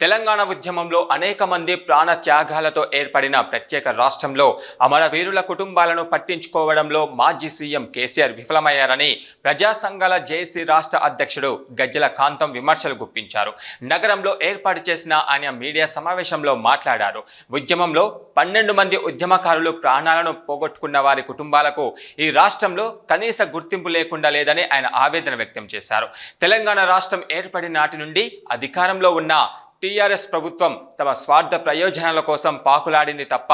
తెలంగాణ ఉద్యమంలో అనేక మంది ప్రాణ త్యాగాలతో ఏర్పడిన ప్రత్యేక రాష్ట్రంలో అమరవీరుల కుటుంబాలను పట్టించుకోవడంలో మాజీ సీఎం కేసీఆర్ విఫలమయ్యారని ప్రజా సంఘాల జేఏసీ రాష్ట్ర అధ్యక్షుడు గజ్జల కాంతం విమర్శలు గుప్పించారు. నగరంలో ఏర్పాటు చేసిన ఆయన మీడియా సమావేశంలో మాట్లాడారు. ఉద్యమంలో 12 మంది ఉద్యమకారులు ప్రాణాలను పోగొట్టుకున్న వారి కుటుంబాలకు ఈ రాష్ట్రంలో కనీస గుర్తింపు లేకుండా లేదని ఆయన ఆవేదన వ్యక్తం చేశారు. తెలంగాణ రాష్ట్రం ఏర్పడిన నాటి నుండి అధికారంలో ఉన్న టీఆర్ఎస్ ప్రభుత్వం తమ స్వార్థ ప్రయోజనాల కోసం పాకులాడింది తప్ప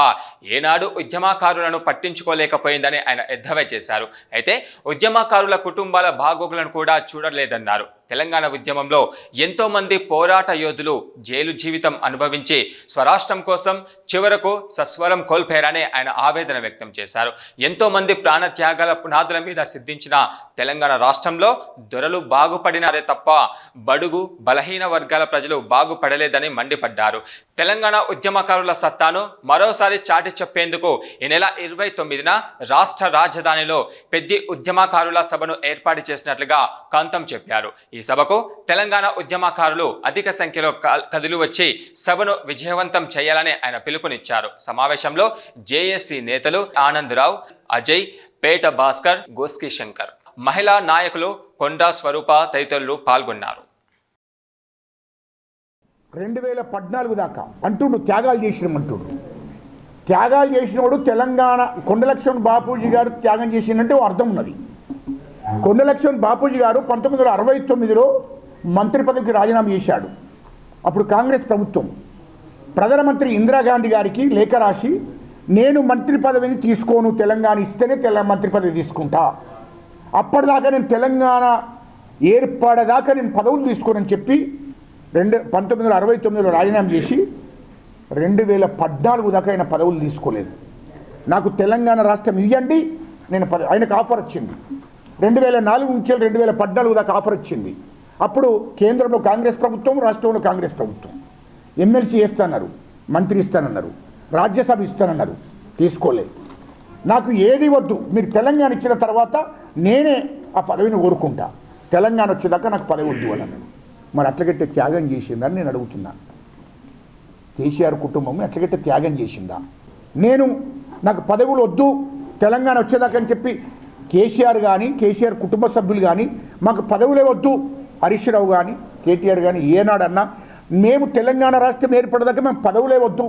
ఏనాడు ఉద్యమకారులను పట్టించుకోలేకపోయిందని ఆయన ఎద్దేవా చేశారు. అయితే ఉద్యమకారుల కుటుంబాల బాగోగులను కూడా చూడలేదన్నారు. తెలంగాణ ఉద్యమంలో ఎంతో మంది పోరాట యోధులు జైలు జీవితం అనుభవించి స్వరాష్ట్రం కోసం చివరకు సస్వరం కోల్పోయారని ఆయన ఆవేదన వ్యక్తం చేశారు. ఎంతో మంది ప్రాణ త్యాగాల పునాదుల మీద సిద్ధించిన తెలంగాణ రాష్ట్రంలో దొరలు బాగుపడినారే తప్ప బడుగు బలహీన వర్గాల ప్రజలు బాగుపడలేదని మండిపడ్డారు. తెలంగాణ ఉద్యమకారుల సత్తాను మరోసారి చాటి చెప్పేందుకు ఈ నెల 29న రాష్ట్ర రాజధానిలో పెద్ద ఉద్యమకారుల సభను ఏర్పాటు చేసినట్లుగా కాంతం చెప్పారు. ఈ సభకు తెలంగాణ ఉద్యమకారులు అధిక సంఖ్యలో కదిలి వచ్చి సభను విజయవంతం చేయాలని ఆయన పిలుపునిచ్చారు. సమావేశంలో జేఏసీ నేతలు ఆనందరావు, అజయ్, పేట భాస్కర్, గోస్కి శంకర్, మహిళా నాయకులు కొండా స్వరూప తదితరులు పాల్గొన్నారు. 2014 దాకా అంటుండు త్యాగాలు చేసినామంటుండు. త్యాగాలు చేసినోడు తెలంగాణ కొండలక్ష్మణ్ బాపూజీ గారు త్యాగం చేసినట్టు అర్థం ఉన్నది. కొండలక్ష్మణ్ బాపూజీ గారు 1969లో మంత్రి పదవికి రాజీనామా చేశాడు. అప్పుడు కాంగ్రెస్ ప్రభుత్వం ప్రధానమంత్రి ఇందిరాగాంధీ గారికి లేఖ రాసి నేను మంత్రి పదవిని తీసుకోను, తెలంగాణ ఇస్తేనే మంత్రి పదవి తీసుకుంటా, అప్పటిదాకా నేను తెలంగాణ ఏర్పడేదాకా నేను పదవులు తీసుకోనని చెప్పి 1969లో రాజీనామా చేసి 2014 దాకా ఆయన పదవులు తీసుకోలేదు. నాకు తెలంగాణ రాష్ట్రం ఇవ్వండి నేను ఆయనకు ఆఫర్ వచ్చింది. 2004 నుంచి 2014 దాకా ఆఫర్ వచ్చింది. అప్పుడు కేంద్రంలో కాంగ్రెస్ ప్రభుత్వం, రాష్ట్రంలో కాంగ్రెస్ ప్రభుత్వం. ఎమ్మెల్సీ ఇస్తానన్నారు, మంత్రి ఇస్తానన్నారు, రాజ్యసభ ఇస్తానన్నారు, తీసుకోలే. నాకు ఏది వద్దు, మీరు తెలంగాణ ఇచ్చిన తర్వాత నేనే ఆ పదవిని కోరుకుంటా, తెలంగాణ వచ్చేదాకా నాకు పదవి వద్దు అని అన్నాడు. మరి అట్లగట్టే త్యాగం చేసిందని నేను అడుగుతున్నాను. కేసీఆర్ కుటుంబం అట్లగట్టే త్యాగం చేసిందా? నాకు పదవులు వద్దు తెలంగాణ వచ్చేదాకా అని చెప్పి కేసీఆర్ కానీ కేసీఆర్ కుటుంబ సభ్యులు కానీ మాకు పదవులే వద్దు, హరీష్ రావు కానీ కేటీఆర్ కానీ ఏనాడన్నా మేము తెలంగాణ రాష్ట్రం ఏర్పడదాకా మేము పదవులే వద్దు,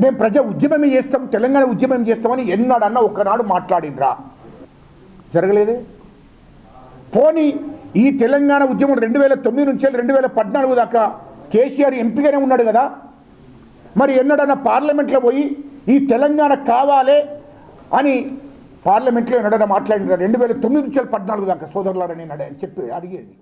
మేము ప్రజా ఉద్యమమే చేస్తాం, తెలంగాణ ఉద్యమం చేస్తామని ఎన్నాడన్నా ఒక్కనాడు మాట్లాడినరా? జరగలేదే. పోనీ ఈ తెలంగాణ ఉద్యమం 2009 నుంచి 2014 దాకా కేసీఆర్ ఎంపీగానే ఉన్నాడు కదా, మరి ఎన్నడన్నా పార్లమెంట్లో పోయి ఈ తెలంగాణ కావాలే అని పార్లమెంట్లో ఎన్నడన్నా మాట్లాడినారా? 2009 నుంచి 2014 దాకా సోదరులారని చెప్పి అడిగేది.